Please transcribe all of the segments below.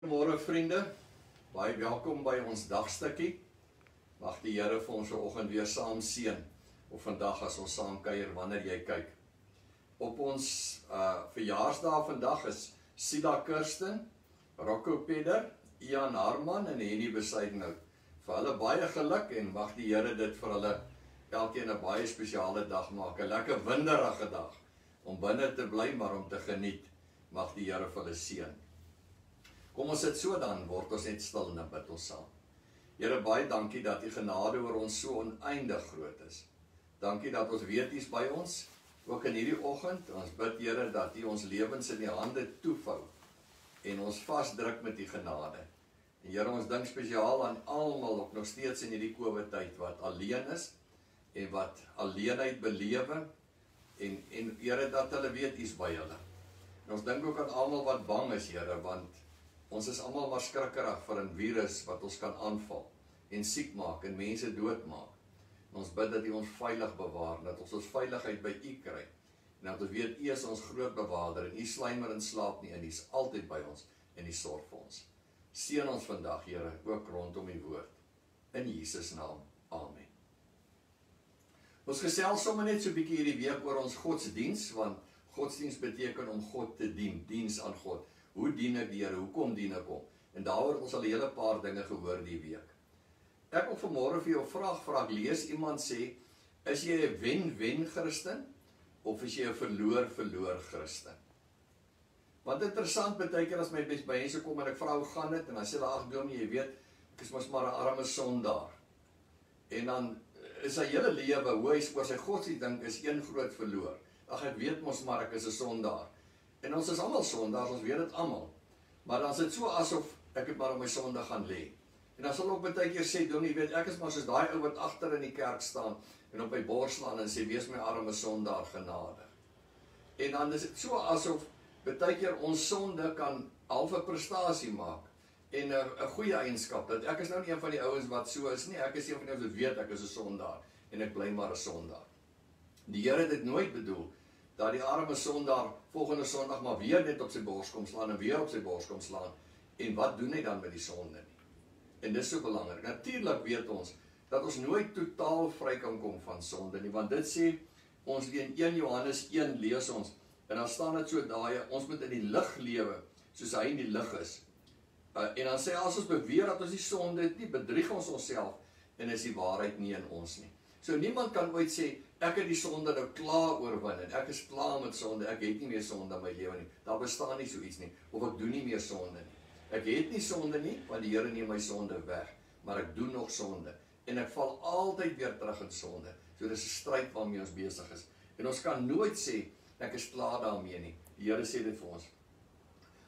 Goeiemôre vriende, baie welkom by ons dagstukkie. Mag die Here vir ons vanoggend weer saam seën, of vandag as ons saam kuier wanneer jy kyk. Op ons verjaarsdag vandag is Sida Kirsten, Rocco Peder, Ian Harman en Henny Besuidenhout. Vir hulle baie geluk en mag die Here dit vir hulle elkeen 'n baie spesiale dag maak, 'n lekker winderige dag, om binne te bly maar om te geniet. Mag die Here vir hulle seën. Kom ons sit so dan, word ons net stil en dan bid ons saam. Here, baie dankie dat U genade oor ons so oneindig groot is. Dankie dat ons weet U is by ons, ook in hierdie oggend. Ons bid, Here, dat U ons lewens in U hande toevou en ons vasdruk met U genade. En Here, ons dink spesiaal aan almal ook nog steeds in hierdie COVID-tyd wat alleen is en wat alleenheid belewe en Here, dat hulle weet U is by hulle. En ons dink ook aan almal wat bang is, Here, want ons is almal maar skrikkerig vir 'n virus wat ons kan aanval en siek maak en mense doodmaak. En ons bid dat U ons veilig bewaar, dat ons veiligheid by U kry. En dat ons weet U is ons groot bewaarder en U slymer en slaap nie en U is altyd by ons en U sorg vir ons. Seën ons vandag, Here, ook rondom U woord. In Jesus naam. Amen. Ons gesels sommer net so 'n bietjie hierdie week oor ons godsdiens, want godsdiens beteken om God te dien, diens aan God. Hoe dien ek die Here? Hoekom dien ek Hom? En daaroor het ons al 'n hele paar dinge gehoor die week. Ek wil vanmôre vir jou 'n vraag vra. Ek lees iemand sê, is jy 'n wen-wen Christen of is jy 'n verloor-verloor Christen? Want interessant, baie keer as my mense kom en ek vra hoe gaan dit en dan sê hulle, ag dominee, jy weet, ek is mos maar 'n arme sondaar. En dan is sy hele lewe, hoe hy oor sy godsdienst dink, is een groot verloor. Ag, ek weet mos maar ek is 'n sondaar. En ons is almal sondaars, ons weet dit almal. Maar dan is dit so asof ek het maar op my sonde gaan lê. En dan sal ook baie keer sê, Donnie, weet ek is maar soos daai ou wat agter in die kerk staan en op my bors slaan en sê, wees my arme sondaar genadig. En dan is dit so asof baie keer ons sonde kan half 'n prestasie maak en 'n goeie eienskap, dat ek is nou nie een van die ouens wat so is nie, ek is een van die ouens wat weet ek is 'n sondaar en ek bly maar 'n sondaar. Die Here het dit nooit bedoel dat die arme sondaar volgende Sondag maar weer net op sy bors kom slaan en weer op sy bors kom slaan. En wat doen hy dan met die sonde nie? En dis so belangrik. Natuurlik weet ons dat ons nooit totaal vry kan kom van sonde nie, want dit sê ons in 1 Johannes 1 lees ons, en dan staan dit so daai, ons moet in die lig lewe, soos hy in die lig is. En dan sê as ons beweer dat ons die sonde het nie, bedrieg ons onsself en is die waarheid nie in ons nie. So niemand kan ooit sê, ek het die sonde nou klaar oorwin en ek is klaar met sonde, ek het nie meer sonde in my lewe nie. Daar bestaan nie so iets nie, of ek doen nie meer sonde nie. Ek het nie sonde nie, want die Here neem my sonde weg, maar ek doen nog sonde. En ek val altyd weer terug in sonde. So dis 'n stryd waarmee ons besig is. En ons kan nooit sê, ek is klaar daarmee nie. Die Here sê dit vir ons.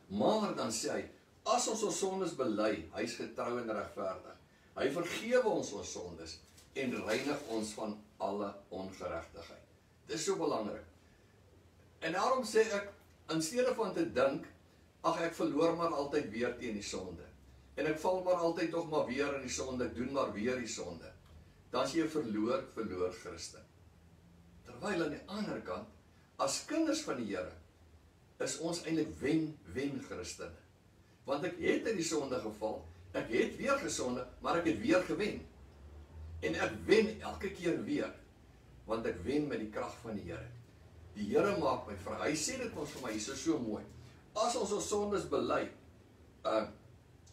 Maar dan sê hy, as ons ons sondes bely, hy is getrou en regverdig. Hy vergewe ons sondes en reinig ons van alle ongeregtigheid. Dit is so belangrik. En daarom sê ek, in steede van te dink, ag ek verloor maar altyd weer teen die sonde. En ek val maar altyd tog maar weer in die sonde, ek doen maar weer die sonde. Dan is jy 'n verloor Christen. Terwyl aan die ander kant, as kinders van die Here, is ons eintlik wen-wen Christene. Want ek het in die sonde geval, ek het weer gesonde, maar ek het weer gewen. En ek wen elke keer weer, want ek wen met die krag van die Here. Die Here maak my vry. Hy sê dit ons vir my, hier is so mooi. As ons sondes bely,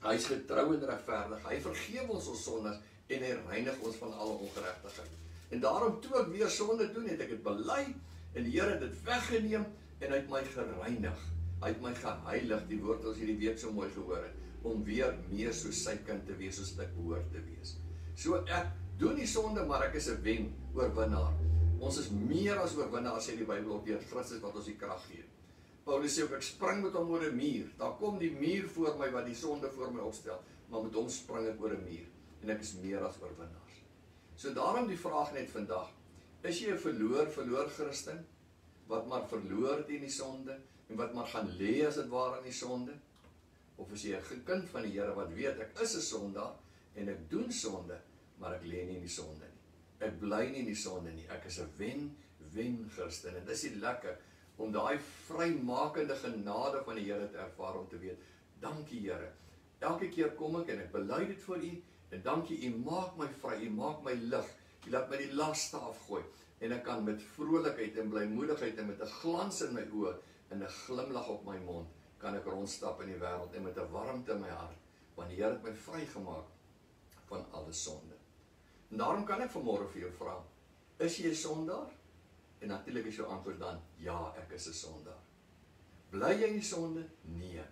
hy is getrou en regverdig. Hy vergewe ons sondes en hy reinig ons van alle ongeregtigheid. En daarom toe ek weer sonde doen, het ek dit bely en die Here het dit weggeneem en hy het my gereinig. Hy het my geheilig, die woord ons hierdie week so mooi gehoor het, om weer meer soos sy kind te wees, soos ek behoort te wees. So ek doen die sonde, maar ek is 'n wen-oorwinnaar. Ons is meer as oorwinnaars, sê die Bybel ook, deur Christus wat ons die krag gee. Paulus sê ook, ek spring met hom oor 'n muur. Daar kom die muur voor my wat die sonde voor my opstel, maar met hom spring ek oor 'n muur en ek is meer as oorwinnaars. So daarom die vraag net vandag, is jy 'n verloor Christen wat maar verloor teen die sonde en wat maar gaan lê as dit ware in die sonde? Of is jy 'n kind van die Here wat weet ek is 'n sondaar en ek doen sonde, maar ek lê nie in die sonde nie. Ek bly nie in die sonde nie. Ek is 'n wen-wen Christen en dis lekker om daai vrymakende genade van die Here te ervaar, om te weet, dankie Here, Elke keer kom ek en ek bely dit voor U, en dankie, U maak my vry, U maak my lig, U laat my die laste afgooi, en ek kan met vrolikheid en blymoedigheid en met 'n glans in my oë en 'n glimlag op my mond, kan ek rondstap in die wêreld en met 'n warmte in my hart, want die Here het my vrygemaak van alle sonde. En daarom kan ek vanmôre vir jou vra, is jy 'n sondaar? En natuurlik is jou antwoord dan, ja, ek is 'n sondaar. Bly jy in sonde? Nee.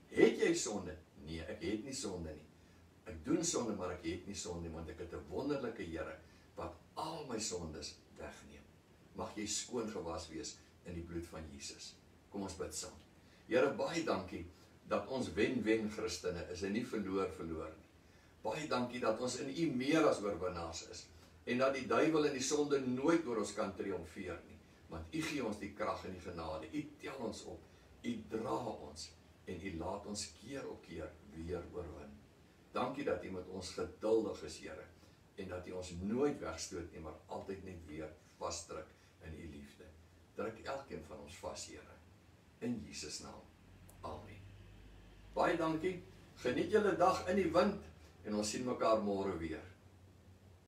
Het jy sonde? Nee, ek het nie sonde nie. Ek doen sonde, maar ek het nie sonde nie, want ek het 'n wonderlike Here wat al my sondes wegneem. Mag jy skoon gewas wees in die bloed van Jesus. Kom ons bid saam. Here, baie dankie dat ons wen-wen Christene is en nie verloor nie. Baie dankie dat ons in U meer as oorwinnaars is en dat die duiwel en die sonde nooit oor ons kan triomfeer nie, want U gee ons die krag en die genade. U tel ons op, U dra ons en U laat ons keer op keer weer oorwin. Dankie dat U met ons geduldig is, Here, en dat U ons nooit wegstoot nie, maar altyd net weer vasdruk in U liefde. Druk elkeen van ons vas, Here. In Jesus naam. Amen. Baie dankie. Geniet julle dag in die wind en ons sien mekaar môre weer.